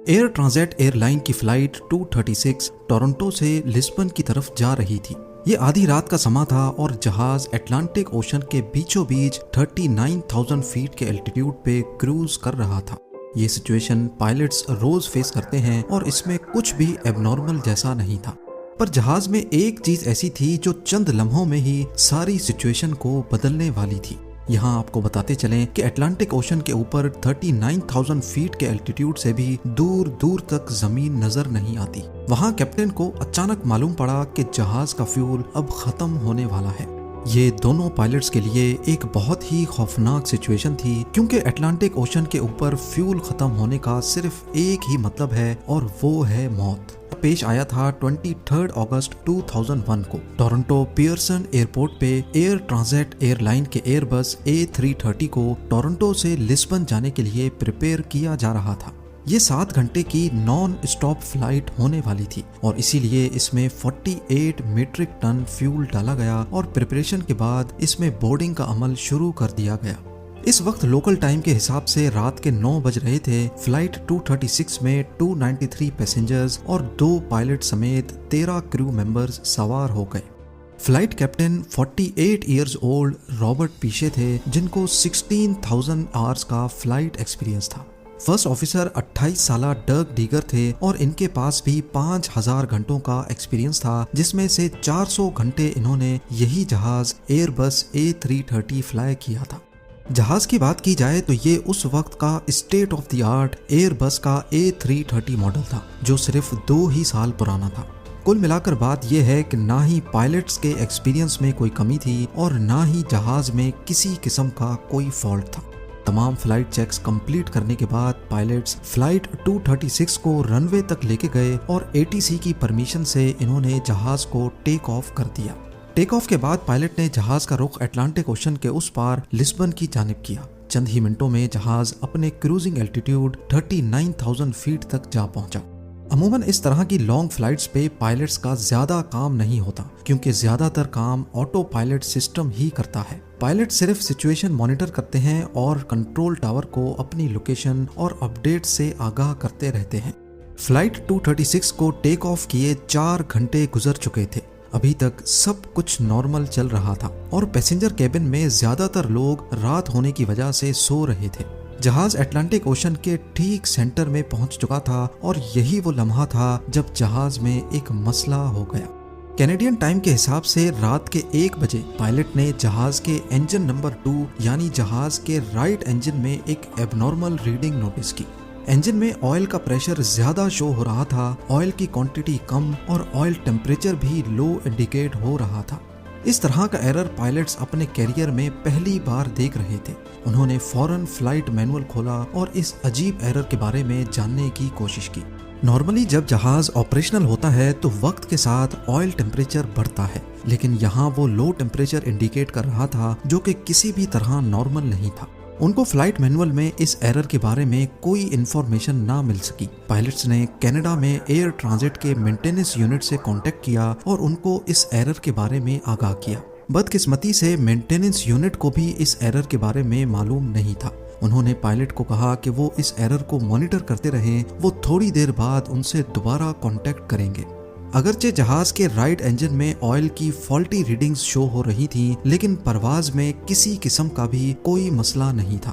Air transit airline की flight 236 Toronto से Lisbon की तरफ जा रही थी। ये आधी रात का समा था और जहाज अटलांटिक ओशन के बीचों बीच 39,000 फीट के एल्टीट्यूड पे क्रूज कर रहा था। ये सिचुएशन पायलट्स रोज फेस करते हैं और इसमें कुछ भी एबनॉर्मल जैसा नहीं था। पर जहाज में एक चीज ऐसी थी जो चंद लम्हों में ही सारी सिचुएशन को बदलने वाली थी। यहाँ आपको बताते चलें कि अटलांटिक ओशन के ऊपर 39,000 फीट के एल्टीट्यूड से भी दूर दूर तक जमीन नजर नहीं आती। वहाँ कैप्टन को अचानक मालूम पड़ा कि जहाज का फ्यूल अब खत्म होने वाला है। ये दोनों पायलट्स के लिए एक बहुत ही खौफनाक सिचुएशन थी, क्योंकि अटलांटिक ओशन के ऊपर फ्यूल खत्म होने का सिर्फ एक ही मतलब है और वो है मौत। पेश आया था 23 अगस्त 2001 को टोरंटो पियर्सन एयरपोर्ट पे एयर ट्रांजिट एयरलाइन के एयरबस A330 को टोरंटो से लिस्बन जाने के लिए प्रिपेयर किया जा रहा था। ये 7 घंटे की नॉन स्टॉप फ्लाइट होने वाली थी और इसीलिए इसमें 48 मीट्रिक टन फ्यूल डाला गया और प्रिपरेशन के बाद इसमें बोर्डिंग का अमल शुरू कर दिया गया। इस वक्त लोकल टाइम के हिसाब से रात के 9 बज रहे थे। फ्लाइट 236 में 293 पैसेंजर्स और 2 पायलट समेत 13 क्रू मेंबर्स सवार हो गए। Flight captain 48 years old Robert Piche थे, जिनको 16,000 आवर्स का फ्लाइट एक्सपीरियंस था। फर्स्ट ऑफिसर 28 साला डर्क डीगर थे और इनके पास भी 5,000 घंटों का एक्सपीरियंस था, जिसमें से 400 घंटे इन्होंने यही जहाज एयरबस A330 फ्लाई किया था। जहाज की बात की जाए तो ये उस वक्त का state of the art Airbus का A330 मॉडल था, जो सिर्फ 2 ही साल पुराना था। कुल मिलाकर बात यह है कि ना ही पायलट्स के एक्सपीरियंस में कोई कमी थी और ना ही जहाज में किसी किस्म का कोई फॉल्ट था। तमाम फ्लाइट चेक्स कंप्लीट करने के बाद पायलट्स फ्लाइट 236 को रनवे तक लेके गए और ATC की परमिशन से इन्होंने जहाज को टेक ऑफ कर दिया। टेक ऑफ के बाद पायलट ने जहाज का रुख अटलांटिक ओशन के उस पार लिस्बन की जानिब किया। चंद ही मिनटों में जहाज अपने क्रूजिंग एल्टीट्यूड 39,000 फीट तक जा पहुंचा। अमूमन इस तरह की लॉन्ग फ्लाइट्स पे पायलट्स का ज्यादा काम नहीं होता, क्योंकि ज्यादातर काम ऑटो पायलट सिस्टम ही करता है। पायलट सिर्फ सिचुएशन मॉनिटर करते हैं और कंट्रोल टावर को अपनी लोकेशन और अपडेट से आगाह करते रहते हैं। फ्लाइट 236 को टेक ऑफ किए 4 घंटे गुजर चुके थे। अभी तक सब कुछ नॉर्मल चल रहा था और पैसेंजर केबिन में ज्यादातर लोग रात होने की वजह से सो रहे थे। जहाज अटलांटिक ओशन के ठीक सेंटर में पहुंच चुका था और यही वो लम्हा था जब जहाज में एक मसला हो गया। कैनेडियन टाइम के हिसाब से रात के 1 बजे पायलट ने जहाज के इंजन नंबर 2 यानी जहाज के राइट इंजन में एक एबनॉर्मल रीडिंग नोटिस की। इंजन में ऑयल का प्रेशर ज्यादा शो हो रहा था, ऑयल की क्वांटिटी कम और ऑयल टेम्परेचर भी लो इंडिकेट हो रहा था। इस तरह का एरर पायलट्स अपने कैरियर में पहली बार देख रहे थे। उन्होंने फौरन फ्लाइट मैनुअल खोला और इस अजीब एरर के बारे में जानने की कोशिश की। नॉर्मली जब जहाज ऑपरेशनल होता है तो वक्त के साथ ऑयल टेम्परेचर बढ़ता है, लेकिन यहाँ वो लो टेम्परेचर इंडिकेट कर रहा था, जो कि किसी भी तरह नॉर्मल नहीं था। उनको फ्लाइट मैनुअल में इस एरर के बारे में कोई इन्फॉर्मेशन ना मिल सकी। पायलट्स ने कनाडा में एयर ट्रांजिट के मेंटेनेंस यूनिट से कांटेक्ट किया और उनको इस एरर के बारे में आगाह किया। बदकिस्मती से मेंटेनेंस यूनिट को भी इस एरर के बारे में मालूम नहीं था। उन्होंने पायलट को कहा कि वो इस एरर को मॉनिटर करते रहें, वो थोड़ी देर बाद उनसे दोबारा कांटेक्ट करेंगे। अगरचे जहाज के राइट इंजन में ऑयल की फॉल्टी रीडिंग्स शो हो रही थी, लेकिन परवाज में किसी किस्म का भी कोई मसला नहीं था।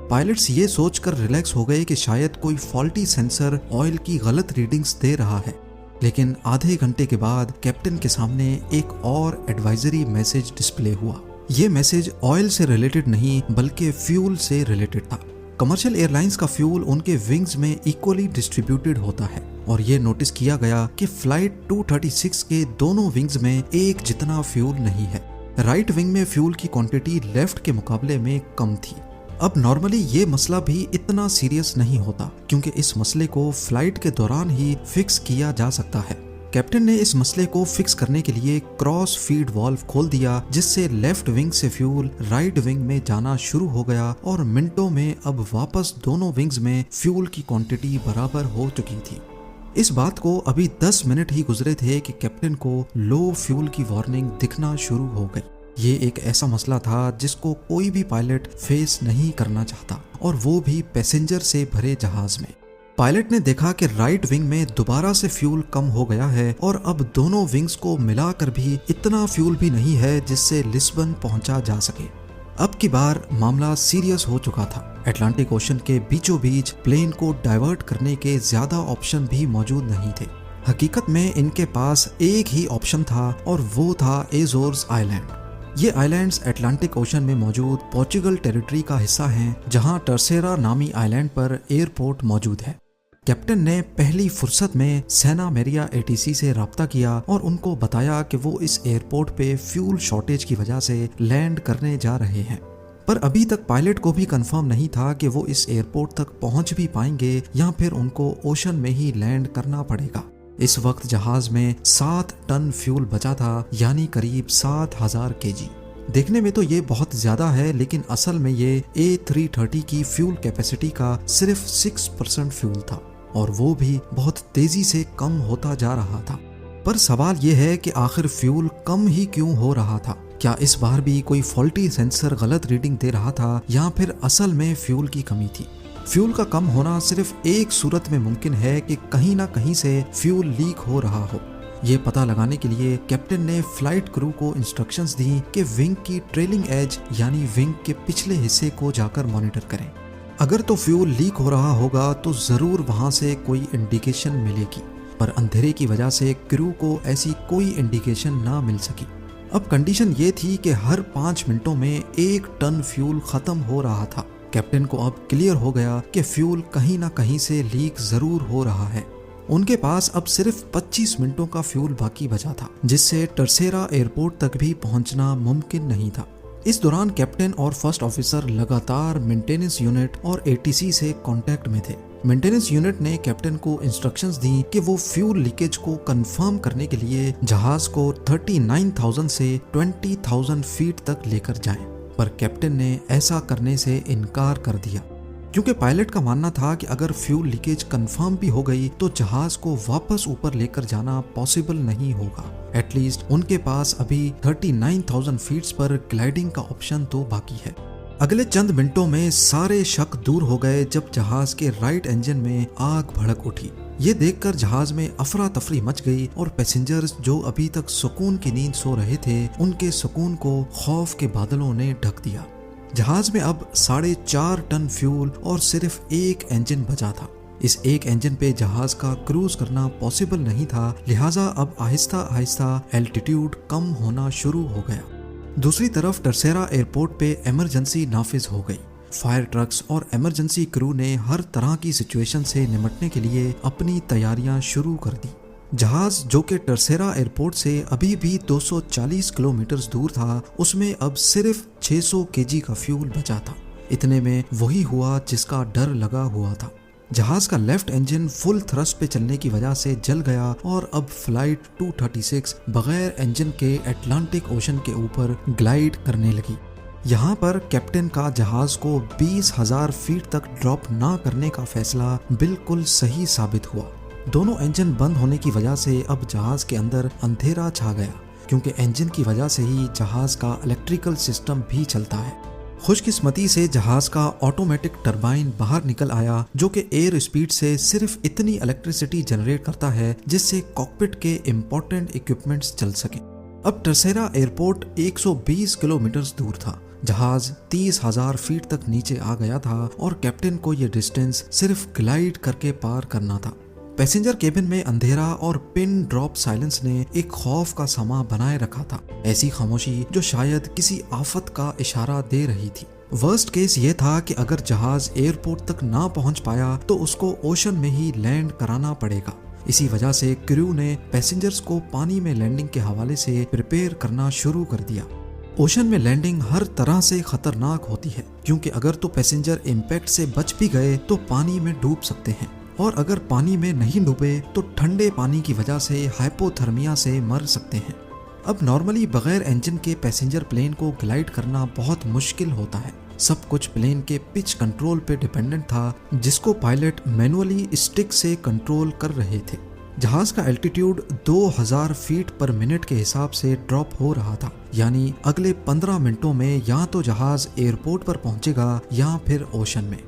पायलट्स ये सोचकर रिलैक्स हो गए कि शायद कोई फॉल्टी सेंसर ऑयल की गलत रीडिंग्स दे रहा है। लेकिन आधे घंटे के बाद कैप्टन के सामने एक और एडवाइजरी मैसेज डिस्प्ले हुआ। ये मैसेज ऑयल से रिलेटेड नहीं बल्कि फ्यूल से रिलेटेड था। कमर्शियल एयरलाइंस का फ्यूल उनके विंग्स में इक्वली डिस्ट्रीब्यूटेड होता है और ये नोटिस किया गया कि फ्लाइट 236 के दोनों विंग्स में एक जितना फ्यूल नहीं है। राइट विंग में फ्यूल की क्वांटिटी लेफ्ट के मुकाबले में कम थी। अब नॉर्मली ये मसला भी इतना सीरियस नहीं होता, क्योंकि इस मसले को फ्लाइट के दौरान ही फिक्स किया जा सकता है। कैप्टन ने इस मसले को फिक्स करने के लिए क्रॉस फीड वाल्व खोल दिया, जिससे लेफ्ट विंग से फ्यूल राइट विंग में जाना शुरू हो गया और मिनटों में अब वापस दोनों विंग्स में फ्यूल की क्वांटिटी बराबर हो चुकी थी। इस बात को अभी 10 मिनट ही गुजरे थे कि कैप्टन को लो फ्यूल की वार्निंग दिखना शुरू हो गई। ये एक ऐसा मसला था जिसको कोई भी पायलट फेस नहीं करना चाहता, और वो भी पैसेंजर से भरे जहाज में। पायलट ने देखा कि राइट विंग में दोबारा से फ्यूल कम हो गया है और अब दोनों विंग्स को मिलाकर भी इतना फ्यूल भी नहीं है जिससे लिस्बन पहुंचा जा सके। अब की बार मामला सीरियस हो चुका था। अटलांटिक ओशन के बीचों बीच प्लेन को डाइवर्ट करने के ज्यादा ऑप्शन भी मौजूद नहीं थे। हकीकत में इनके पास एक ही ऑप्शन था और वो था एजोर्स आइलैंड। ये आइलैंड्स अटलांटिक ओशन में मौजूद पोर्चुगल टेरिटरी का हिस्सा हैं, जहां टर्सेरा नामी आइलैंड पर एयरपोर्ट मौजूद है। कैप्टन ने पहली फुर्सत में सेना मेरिया एटीसी से राब्ता किया और उनको बताया कि वो इस एयरपोर्ट पे फ्यूल शॉर्टेज की वजह से लैंड करने जा रहे हैं। पर अभी तक पायलट को भी कंफर्म नहीं था कि वो इस एयरपोर्ट तक पहुंच भी पाएंगे या फिर उनको ओशन में ही लैंड करना पड़ेगा। इस वक्त जहाज में 7 टन फ्यूल बचा था, यानी करीब 7000 केजी। देखने में तो ये बहुत ज्यादा है, लेकिन असल में ये A330 की फ्यूल कैपेसिटी का सिर्फ 6% फ्यूल था और वो भी बहुत तेजी से कम होता जा रहा था। पर सवाल ये है कि आखिर फ्यूल कम ही क्यों हो रहा था? क्या इस बार भी कोई फॉल्टी सेंसर गलत रीडिंग दे रहा था या फिर असल में फ्यूल की कमी थी? फ्यूल का कम होना सिर्फ एक सूरत में मुमकिन है कि कहीं ना कहीं से फ्यूल लीक हो रहा हो। ये पता लगाने के लिए कैप्टन ने फ्लाइट क्रू को इंस्ट्रक्शंस दी कि विंग की ट्रेलिंग एज यानी विंग के पिछले हिस्से को जाकर मॉनिटर करें। अगर तो फ्यूल लीक हो रहा होगा तो जरूर वहां से कोई इंडिकेशन मिलेगी, पर अंधेरे की वजह से क्रू को ऐसी कोई इंडिकेशन ना मिल सकी। अब कंडीशन ये थी कि हर 5 मिनटों में 1 टन फ्यूल खत्म हो रहा था। कैप्टन को अब क्लियर हो गया कि फ्यूल कहीं ना कहीं से लीक जरूर हो रहा है। उनके पास अब सिर्फ 25 मिनटों का फ्यूल बाकी बचा था, जिससे टर्सेरा एयरपोर्ट तक भी पहुंचना मुमकिन नहीं था। इस दौरान कैप्टन और फर्स्ट ऑफिसर लगातार मेंटेनेंस यूनिट और एटीसी से कांटेक्ट में थे। मेंटेनेंस यूनिट ने कैप्टन को इंस्ट्रक्शंस दी कि वो फ्यूल लीकेज को कंफर्म करने के लिए जहाज को 39,000 से 20,000 फीट तक लेकर जाएं, पर कैप्टन ने ऐसा करने से इनकार कर दिया, क्योंकि पायलट का मानना था कि अगर फ्यूल लीकेज कंफर्म भी हो गई तो जहाज को वापस ऊपर लेकर जाना पॉसिबल नहीं होगा। एटलीस्ट उनके पास अभी 39,000 फीट्स पर ग्लाइडिंग का ऑप्शन तो बाकी है। अगले चंद मिनटों में सारे शक दूर हो गए जब जहाज के राइट इंजन में आग भड़क उठी। ये देखकर जहाज में अफरा तफरी मच गई और पैसेंजर्स जो अभी तक सुकून की नींद सो रहे थे, उनके सुकून को खौफ के बादलों ने ढक दिया। जहाज में अब 4.5 टन फ्यूल और सिर्फ एक इंजन बचा था। इस एक इंजन पे जहाज का क्रूज करना पॉसिबल नहीं था, लिहाजा अब आहिस्ता आहिस्ता एल्टीट्यूड कम होना शुरू हो गया। दूसरी तरफ टर्सेरा एयरपोर्ट पे इमरजेंसी नाफिज हो गई। फायर ट्रक्स और इमरजेंसी क्रू ने हर तरह की सिचुएशन से निपटने के लिए अपनी तैयारियां शुरू कर दी। जहाज जो कि टर्सेरा एयरपोर्ट से अभी भी 240 किलोमीटर दूर था, उसमें अब सिर्फ 600 केजी का फ्यूल बचा था। इतने में वही हुआ जिसका डर लगा हुआ था। जहाज का लेफ्ट इंजन फुल थ्रस्ट पे चलने की वजह से जल गया और अब फ्लाइट 236 बगैर इंजन के अटलांटिक ओशन के ऊपर ग्लाइड करने लगी। यहाँ पर कैप्टन का जहाज को 20,000 फीट तक ड्रॉप ना करने का फैसला बिल्कुल सही साबित हुआ। दोनों इंजन बंद होने की वजह से अब जहाज के अंदर अंधेरा छा गया, क्योंकि इंजन की वजह से ही जहाज का इलेक्ट्रिकल सिस्टम भी चलता है। खुशकिस्मती से जहाज का ऑटोमेटिक टरबाइन बाहर निकल आया, जो कि एयर स्पीड से सिर्फ इतनी इलेक्ट्रिसिटी जनरेट करता है जिससे कॉकपिट के इम्पोर्टेंट इक्विपमेंट्स चल सके। अब टर्सेरा एयरपोर्ट 120 किलोमीटर दूर था। जहाज 30,000 फीट तक नीचे आ गया था और कैप्टन को यह डिस्टेंस सिर्फ ग्लाइड करके पार करना था। पैसेंजर केबिन में अंधेरा और पिन ड्रॉप साइलेंस ने एक खौफ का समा बनाए रखा था, ऐसी खामोशी जो शायद किसी आफत का इशारा दे रही थी। वर्स्ट केस ये था कि अगर जहाज एयरपोर्ट तक ना पहुंच पाया तो उसको ओशन में ही लैंड कराना पड़ेगा। इसी वजह से क्रू ने पैसेंजर्स को पानी में लैंडिंग के हवाले से प्रिपेयर करना शुरू कर दिया। ओशन में लैंडिंग हर तरह से खतरनाक होती है, क्योंकि अगर तो पैसेंजर इम्पैक्ट से बच भी गए तो पानी में डूब सकते हैं, और अगर पानी में नहीं डूबे तो ठंडे पानी की वजह से हाइपोथर्मिया से मर सकते हैं। अब नॉर्मली बगैर इंजन के पैसेंजर प्लेन को ग्लाइड करना बहुत मुश्किल होता है। सब कुछ प्लेन के पिच कंट्रोल पे डिपेंडेंट था, जिसको पायलट मैनुअली स्टिक से कंट्रोल कर रहे थे। जहाज का एल्टीट्यूड 2000 फीट पर मिनट के हिसाब से ड्रॉप हो रहा था, यानी अगले 15 मिनटों में या तो जहाज एयरपोर्ट पर पहुंचेगा या फिर ओशन में।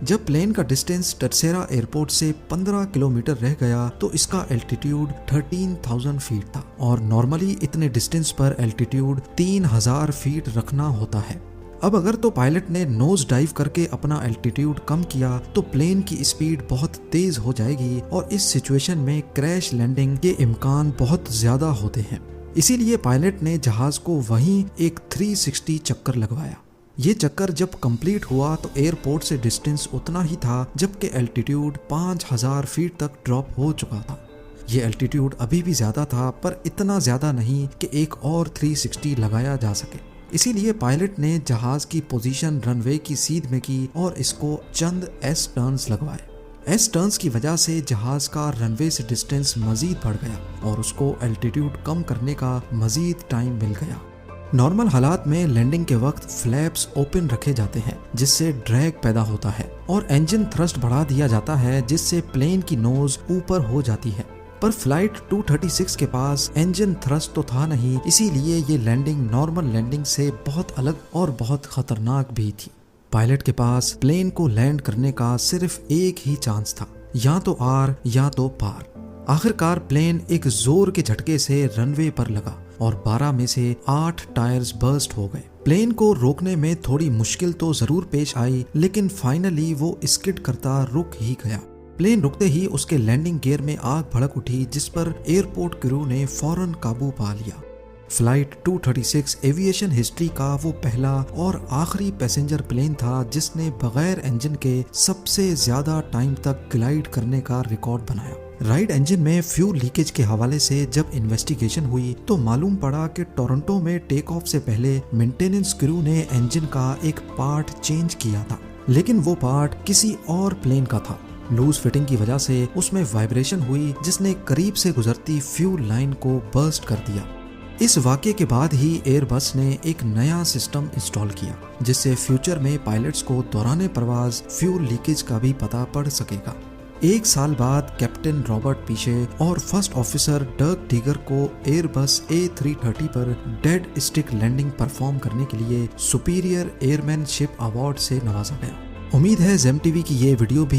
जब प्लेन का डिस्टेंस टर्सेरा एयरपोर्ट से 15 किलोमीटर रह गया तो इसका एल्टीट्यूड 13,000 फीट था और नॉर्मली इतने डिस्टेंस पर एल्टीट्यूड 3,000 फीट रखना होता है। अब अगर तो पायलट ने नोज डाइव करके अपना एल्टीट्यूड कम किया तो प्लेन की स्पीड बहुत तेज हो जाएगी और इस सिचुएशन में क्रैश लैंडिंग के इम्कान बहुत ज्यादा होते हैं। इसीलिए पायलट ने जहाज को वहीं एक 360 चक्कर लगवाया। ये चक्कर जब कंप्लीट हुआ तो एयरपोर्ट से डिस्टेंस उतना ही था जबकि एल्टीट्यूड 5,000 फीट तक ड्रॉप हो चुका था। ये एल्टीट्यूड अभी भी ज्यादा था पर इतना ज्यादा नहीं कि एक और 360 लगाया जा सके। इसीलिए पायलट ने जहाज की पोजीशन रनवे की सीध में की और इसको चंद एस टर्न्स लगवाए। एस टर्न्स की वजह से जहाज का रनवे से डिस्टेंस मजीद बढ़ गया और उसको एल्टीट्यूड कम करने का मजीद टाइम मिल गया। नॉर्मल हालात में लैंडिंग के वक्त फ्लैप्स ओपन रखे जाते हैं जिससे ड्रैग पैदा होता है और इंजन थ्रस्ट बढ़ा दिया जाता है जिससे प्लेन की नोज ऊपर हो जाती है। पर फ्लाइट 236 के पास इंजन थ्रस्ट तो था नहीं, इसीलिए ये लैंडिंग नॉर्मल लैंडिंग से बहुत अलग और बहुत खतरनाक भी थी। पायलट के पास प्लेन को लैंड करने का सिर्फ एक ही चांस था, या तो आर या तो पार। आखिरकार प्लेन एक जोर के झटके से रनवे पर लगा और 12 में से 8 टायर्स बर्स्ट हो गए। प्लेन को रोकने में थोड़ी मुश्किल तो जरूर पेश आई लेकिन फाइनली वो स्किड करता रुक ही गया। प्लेन रुकते ही उसके लैंडिंग गियर में आग भड़क उठी जिस पर एयरपोर्ट क्रू ने फौरन काबू पा लिया। फ्लाइट 236 एविएशन हिस्ट्री का वो पहला और आखिरी पैसेंजर प्लेन था जिसने बगैर इंजन के सबसे ज्यादा टाइम तक ग्लाइड करने का रिकॉर्ड बनाया। राइट इंजन में फ्यूल लीकेज के हवाले से जब इन्वेस्टिगेशन हुई तो मालूम पड़ा कि टोरंटो में टेक ऑफ से पहले मेंटेनेंस क्रू ने इंजन का एक पार्ट चेंज किया था, लेकिन वो पार्ट किसी और प्लेन का था। लूज फिटिंग की वजह से उसमें वाइब्रेशन हुई जिसने करीब से गुजरती फ्यूल लाइन को बर्स्ट कर दिया। इस वाक़ये के बाद ही एयरबस ने एक नया सिस्टम इंस्टॉल किया जिससे फ्यूचर में पायलट्स को दौरान परवाज फ्यूल लीकेज का भी पता पड़ सकेगा। 1 साल बाद कैप्टन रॉबर्ट पीशे और फर्स्ट ऑफिसर डर्क टीगर को एयरबस A330 पर डेड स्टिक लैंडिंग परफॉर्म करने के लिए सुपीरियर एयरमैनशिप अवार्ड से नवाजा गया। उम्मीद है जेम टीवी की ये वीडियो भी